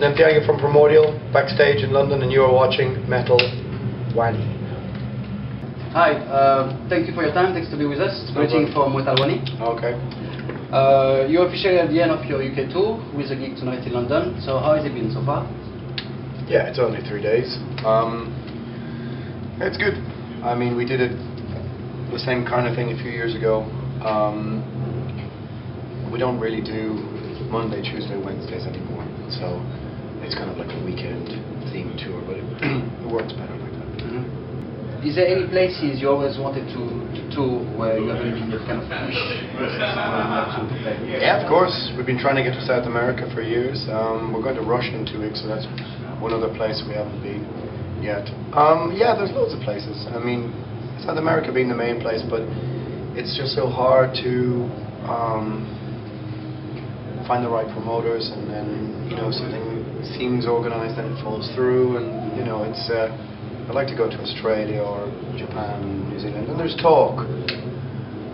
Nemtheanga from Primordial, backstage in London, and you are watching Metal Wani. Hi, thank you for your time, thanks to be with us. Greeting from Metal Wani. Okay. You're officially at the end of your UK tour with a gig tonight in London, so how has it been so far? Yeah, it's only 3 days. It's good. I mean, we did it the same kind of thing a few years ago. We don't really do Monday, Tuesday, Wednesdays anymore, so it's kind of like a weekend themed tour, but it works better like that. Mm-hmm. Is there any places you always wanted to tour where you haven't been kind of pushed to play? Yeah, of course. We've been trying to get to South America for years. We're going to Russia in 2 weeks, so that's one other place we haven't been yet. Yeah, there's loads of places. I mean, South America being the main place, but it's just so hard to find the right promoters, and then something seems organised and it falls through, and it's. I'd like to go to Australia or Japan, New Zealand, and there's talk.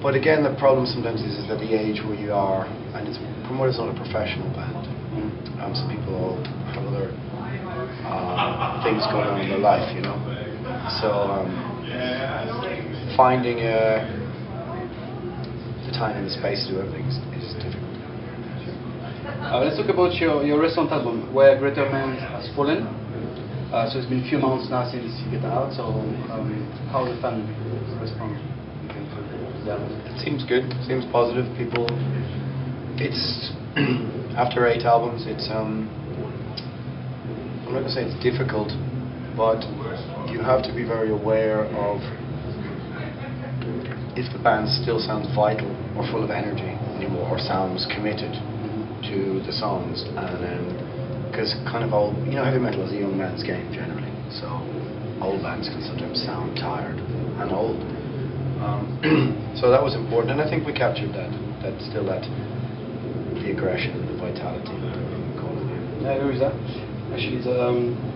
But again, the problem sometimes is that the age where you are, and Primordial's not a professional band. So people all have other things going on in their life, So finding the time and the space to do everything is difficult. Let's talk about your recent album, Where Greater Man Has Fallen. So it's been a few months now since you get out, so how the fan respond to the album? It seems good, seems positive. People, it's after 8 albums, it's I'm not going to say it's difficult, but you have to be very aware of if the band still sounds vital or full of energy anymore, or sounds committed to the songs, and because kind of old, heavy metal is a young man's game generally, so old bands can sometimes sound tired and old. So that was important, and I think we captured that the aggression and the vitality, whatever you call it. Yeah, I agree with that. Actually,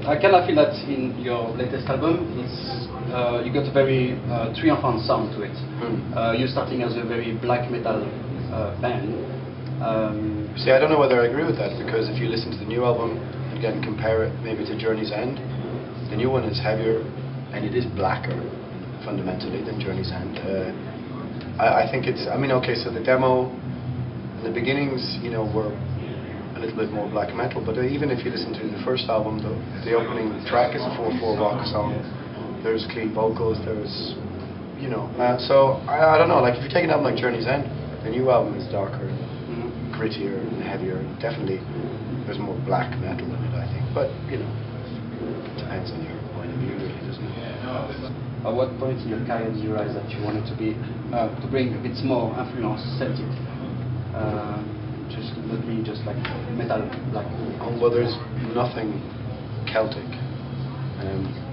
I kind of feel that in your latest album, you got a very triumphant sound to it. You're starting as a very black metal band. See, I don't know whether I agree with that, because if you listen to the new album, again, compare it maybe to Journey's End, the new one is heavier and it is blacker fundamentally than Journey's End. I think it's, okay, so the demo in the beginnings, were a little bit more black metal, but even if you listen to the first album, the opening track is a 4/4 rock song. There's clean vocals, there's, so I don't know, like if you take an album like Journey's End, the new album is darker, grittier and heavier. Definitely, there's more black metal in it, I think. But it depends on your point of view, really, doesn't it? At what point in your career did you realize that you wanted to be to bring a bit more influence Celtic, just not really just like metal, like? Well, there's nothing Celtic.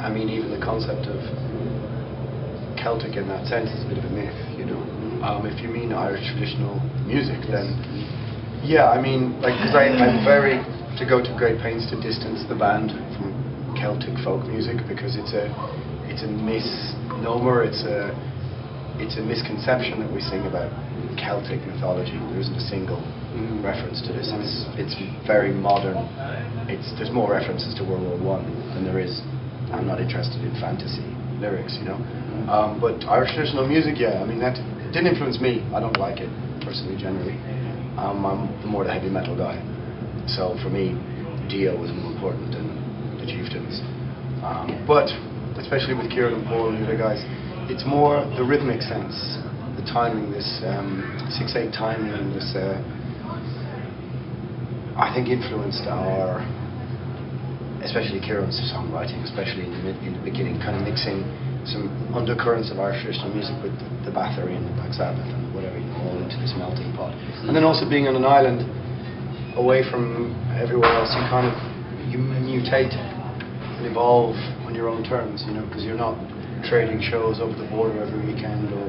Even the concept of Celtic in that sense is a bit of a myth, if you mean Irish traditional music, then yeah, because I'm very to go to great pains to distance the band from Celtic folk music, because it's a misnomer, it's a misconception that we sing about Celtic mythology. There isn't a single reference to this. It's very modern. There's more references to World War I than there is. I'm not interested in fantasy lyrics, but Irish traditional music, yeah, that didn't influence me. I don't like it personally, generally. I'm more the heavy metal guy, so for me, Dio was more important than the Chieftains. But especially with Kieran and Paul and the other guys, it's more the rhythmic sense, the timing, this 6/8 timing, and this I think influenced our, especially Kieran's songwriting, especially in the beginning, kind of mixing some undercurrents of Irish traditional music with the Bathory and the Black Sabbath and whatever, all into this melting pot. And then also being on an island away from everywhere else, you mutate and evolve on your own terms, because you're not trading shows over the border every weekend, or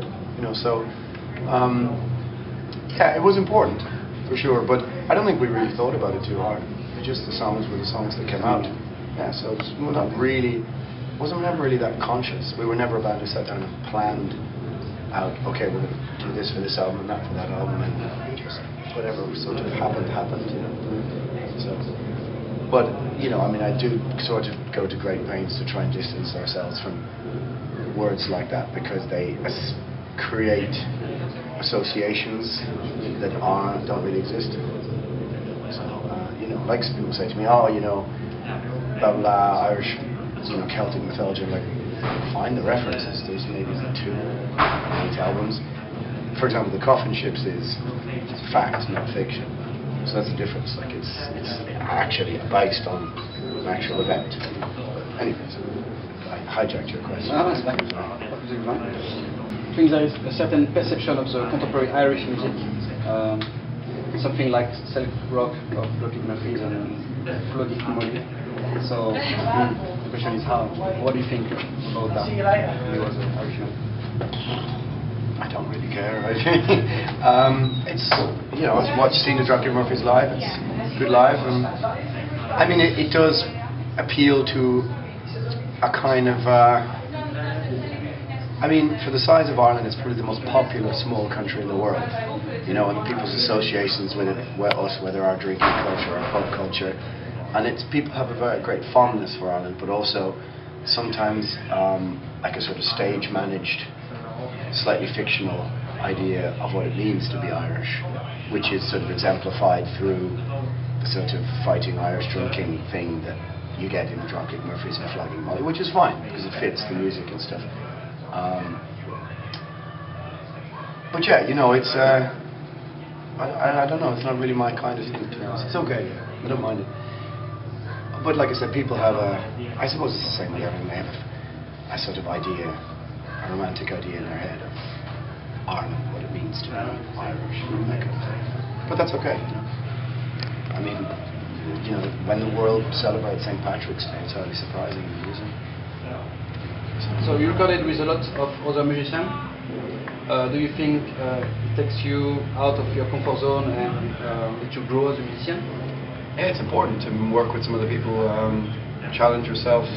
yeah, it was important for sure, but I don't think we really thought about it too hard. Just the songs were the songs that came out. Yeah, so it wasn't never really that conscious. We were never a band who sat down and planned out, okay, we're going to do this for this album and that for that album, and just whatever sort of happened, So But, you know, I mean, I do sort of go to great pains to try and distance ourselves from words like that, because they create associations that don't really exist. So, you know, like people say to me, oh, you know, blah, blah, Irish, you know, Celtic mythology. I'm like, find the references. There's maybe 2, 8 albums. For example, the Coffin Ships is fact, not fiction. So that's the difference. Like it's actually based on an actual event. Anyways, I hijacked your question. No, that's fine. Absolutely fine. I think there is a certain perception of the contemporary Irish music, something like self-rock of Lockheed Murphys and Flogging Molly. So the question is, what do you think about that? You as an Irishman. I don't really care. I think it's, you know, I've seen the Dropkick Murphys live. It's good live, and I mean it does appeal to a kind of. I mean, for the size of Ireland, it's probably the most popular small country in the world. You know, and people's associations with it, whether our drinking culture or pub culture, and it's people have a very great fondness for Ireland, but also sometimes like a sort of stage managed, slightly fictional idea of what it means to be Irish, which is sort of exemplified through the sort of fighting Irish drinking thing that you get in Dropkick Murphys and Flogging Molly, which is fine because it fits the music and stuff. But yeah, you know, it's I don't know, it's not really my kind of thing, to be honest. It's okay, I don't mind it. But like I said, people have I suppose it's the same way everyone may have a sort of idea, a romantic idea in their head of Ireland, what it means to be Irish, and that kind of thing. But that's okay, you know. I mean, you know, when the world celebrates St. Patrick's Day, it's hardly surprising, isn't it? So you recorded with a lot of other musicians. Do you think it takes you out of your comfort zone and let you grow as a musician? Yeah, it's important to work with some other people, challenge yourself,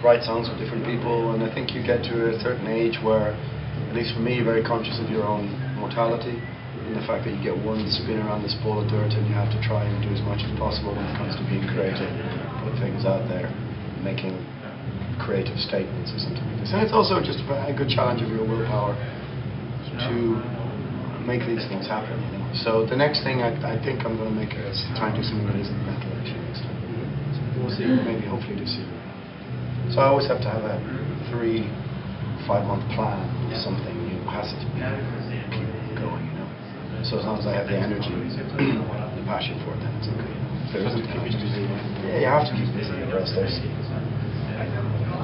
write songs with different people, and I think you get to a certain age where, at least for me, you're very conscious of your own mortality and the fact that you get one spin around this ball of dirt and you have to try and do as much as possible when it comes to being creative, put things out there, making creative statements or something like this. And it's also just a good challenge of your willpower to make these things happen, you know. So the next thing I think I'm going to make is try and do something that isn't metal actually next time. So we'll see, maybe hopefully this year. So I always have to have a 3-5 month plan of something new. It has to be keep going, you know. So as long as I have the energy, the passion for it, then it's okay. If there isn't, yeah, you have to keep busy, or else there's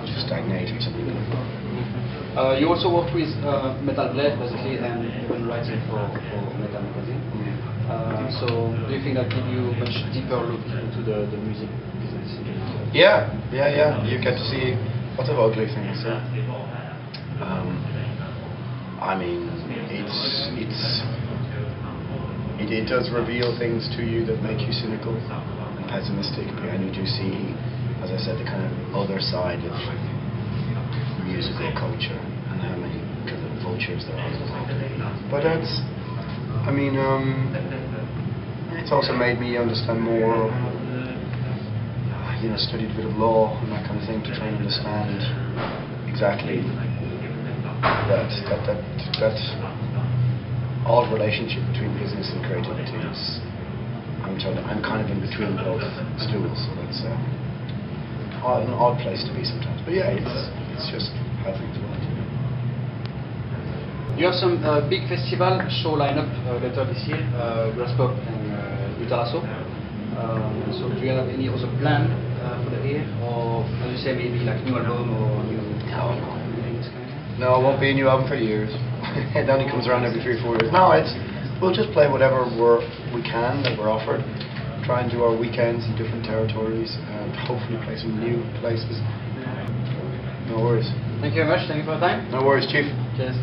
just stagnate or something. You also worked with Metal Blade, basically, and even writing for Metal Magazine. So do you think that gave you a much deeper look into the music business? Yeah. You get to see lots of ugly things. Yeah. I mean, it does reveal things to you that make you cynical and pessimistic, and you do see, as I said, the kind of other side of musical culture and how many kind of vultures there are involved. But it's, I mean, it's also made me understand more. You know, studied a bit of law and that kind of thing to try and understand exactly that odd relationship between business and creativity is. I'm kind of in between both stools, so that's an odd place to be sometimes. But yeah, it's just how things work. You have some big festival show lineup later this year, Graspop and Utaraso. So do you have any other plan for the year, or as you say, maybe like new album or new? No, it won't be a new album for years. It only comes around every 3 or 4 years. No, we'll just play whatever we can that we're offered. Try and do our weekends in different territories, and hopefully play some new places. No worries. Thank you very much. Thank you for your time. No worries, Chief. Cheers.